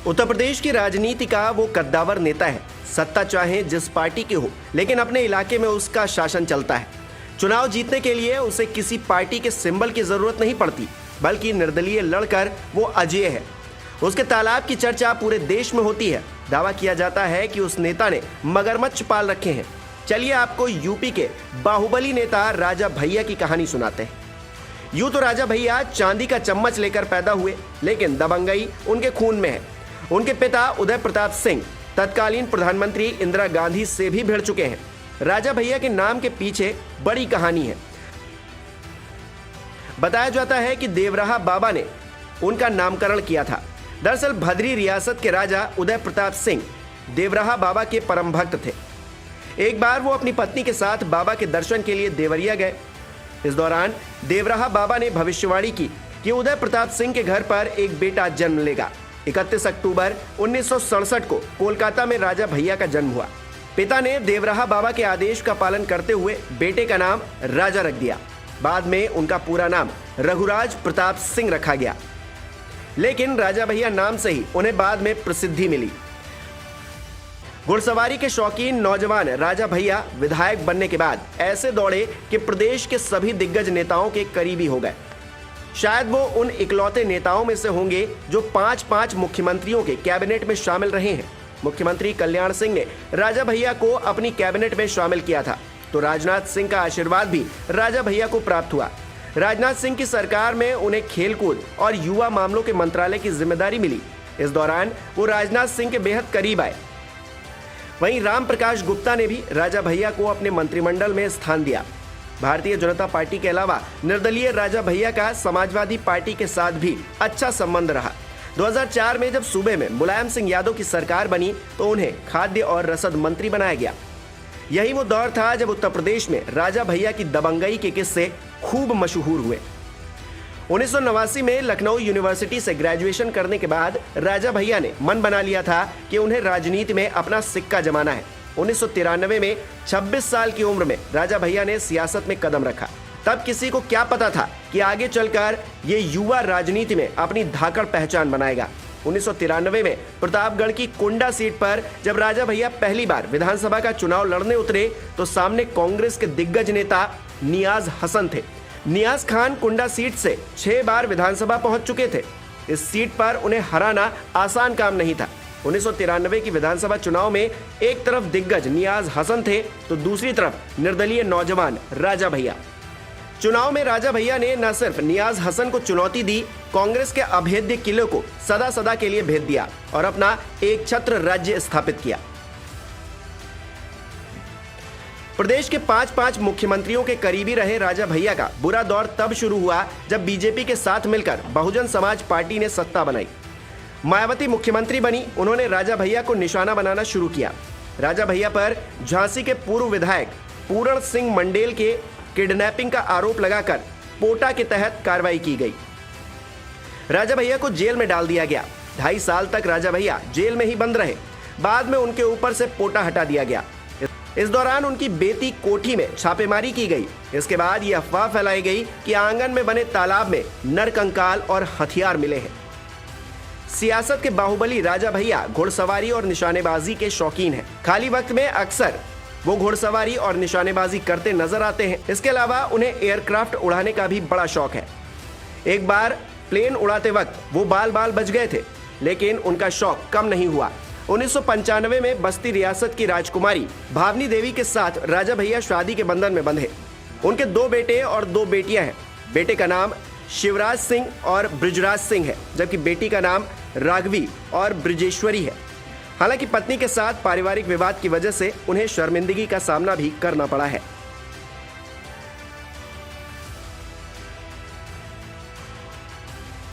उत्तर प्रदेश की राजनीति का वो कद्दावर नेता है। सत्ता चाहे जिस पार्टी की हो, लेकिन अपने इलाके में उसका शासन चलता है। चुनाव जीतने के लिए उसे किसी पार्टी के सिंबल की जरूरत नहीं पड़ती, बल्कि निर्दलीय लड़कर वो अजेय है। उसके तालाब की चर्चा पूरे देश में होती है। दावा किया जाता है कि उस नेता ने मगरमच्छ पाल रखे हैं। चलिए आपको यूपी के बाहुबली नेता राजा भैया की कहानी सुनाते हैं। यूं तो राजा भैया चांदी का चम्मच लेकर पैदा हुए, लेकिन दबंगई उनके खून में है। उनके पिता उदय प्रताप सिंह तत्कालीन प्रधानमंत्री इंदिरा गांधी से भी भिड़ चुके हैं। राजा भैया के नाम के पीछे बड़ी कहानी है। बताया जाता है कि देवराहा बाबा ने उनका नामकरण किया था। दरअसल भद्री रियासत के राजा उदय प्रताप सिंह देवराहा बाबा के परम भक्त थे। एक बार वो अपनी पत्नी के साथ बाबा के दर्शन के लिए देवरिया गए। इस दौरान देवराहा बाबा ने भविष्यवाणी की कि उदय प्रताप सिंह के घर पर एक बेटा जन्म लेगा। 31 अक्टूबर 1967 को कोलकाता में राजा भैया का जन्म हुआ। पिता ने देवराहा बाबा के आदेश का पालन करते हुए बेटे का नाम राजा रख दिया। बाद में उनका पूरा नाम रघुराज प्रताप सिंह रखा गया, लेकिन राजा भैया नाम से ही उन्हें बाद में प्रसिद्धि मिली। घुड़सवारी के शौकीन नौजवान राजा भैया विधायक बनने के बाद ऐसे दौड़े कि प्रदेश के सभी दिग्गज नेताओं के करीबी हो गए। शायद वो उन इकलौते नेताओं में से होंगे जो 5-5 मुख्यमंत्रियों के कैबिनेट में शामिल रहे हैं। मुख्यमंत्री कल्याण सिंह ने राजा भैया को अपनी कैबिनेट में शामिल किया था, तो राजनाथ सिंह का आशीर्वाद भी राजा भैया को प्राप्त हुआ। राजनाथ सिंह की सरकार में उन्हें खेलकूद और युवा मामलों के मंत्रालय की जिम्मेदारी मिली। इस दौरान वो राजनाथ सिंह के बेहद करीब आए। वहीं राम प्रकाश गुप्ता ने भी राजा भैया को अपने मंत्रिमंडल में स्थान दिया। भारतीय जनता पार्टी के अलावा निर्दलीय राजा भैया का समाजवादी पार्टी के साथ भी अच्छा संबंध रहा। 2004 में जब सूबे में मुलायम सिंह यादव की सरकार बनी तो उन्हें खाद्य और रसद मंत्री बनाया गया। यही वो दौर था जब उत्तर प्रदेश में राजा भैया की दबंगई के किस्से खूब मशहूर हुए। 1989 में लखनऊ यूनिवर्सिटी से ग्रेजुएशन करने के बाद राजा भैया ने मन बना लिया था कि उन्हें राजनीति में अपना सिक्का जमाना है। 1993 में 26 साल की उम्र में राजा भैया ने सियासत में कदम रखा। तब किसी को क्या पता था कि आगे चलकर ये युवा राजनीति में अपनी धाकड़ पहचान बनाएगा। 1993 में प्रतापगढ़ की कुंडा सीट पर जब राजा भैया पहली बार विधानसभा का चुनाव लड़ने उतरे तो सामने कांग्रेस के दिग्गज नेता नियाज हसन थे। नियाज खान कुंडा सीट से 6 बार विधानसभा पहुंच चुके थे। इस सीट पर उन्हें हराना आसान काम नहीं था। 1993 की विधानसभा चुनाव में एक तरफ दिग्गज नियाज हसन थे तो दूसरी तरफ निर्दलीय नौजवान राजा भैया। चुनाव में राजा भैया ने न सिर्फ नियाज हसन को चुनौती दी, कांग्रेस के अभेद्य किले को सदा सदा के लिए भेद दिया और अपना एक छत्र राज्य स्थापित किया। प्रदेश के 5-5 मुख्यमंत्रियों के करीबी रहे राजा भैया का बुरा दौर तब शुरू हुआ जब बीजेपी के साथ मिलकर बहुजन समाज पार्टी ने सत्ता बनाई। मायावती मुख्यमंत्री बनी। उन्होंने राजा भैया को निशाना बनाना शुरू किया। राजा भैया पर झांसी के पूर्व विधायक पूरण सिंह मंडेल के किडनैपिंग का आरोप लगाकर पोटा के तहत कार्रवाई की गई। राजा भैया को जेल में डाल दिया गया। 2.5 साल तक राजा भैया जेल में ही बंद रहे। बाद में उनके ऊपर से पोटा हटा दिया गया। इस दौरान उनकी बेटी कोठी में छापेमारी की गई। इसके बाद ये अफवाह फैलाई गई कि आंगन में बने तालाब में नरकंकाल और हथियार मिले हैं। सियासत के बाहुबली राजा भैया घुड़सवारी और निशानेबाजी के शौकीन हैं। खाली वक्त में अक्सर वो घुड़सवारी और निशानेबाजी करते नजर आते हैं। इसके अलावा उन्हें एयरक्राफ्ट उड़ाने का भी बड़ा शौक है। एक बार प्लेन उड़ाते वक्त वो बाल बच गए थे, लेकिन उनका शौक कम नहीं हुआ। 1995 में बस्ती रियासत की राजकुमारी भावनी देवी के साथ राजा भैया शादी के बंधन में बंधे। उनके 2 बेटे और 2 बेटियां हैं। बेटे का नाम शिवराज सिंह और ब्रिजराज सिंह है, जबकि बेटी का नाम राघवी और ब्रिजेश्वरी है। हालांकि पत्नी के साथ पारिवारिक विवाद की वजह से उन्हें शर्मिंदगी का सामना भी करना पड़ा है।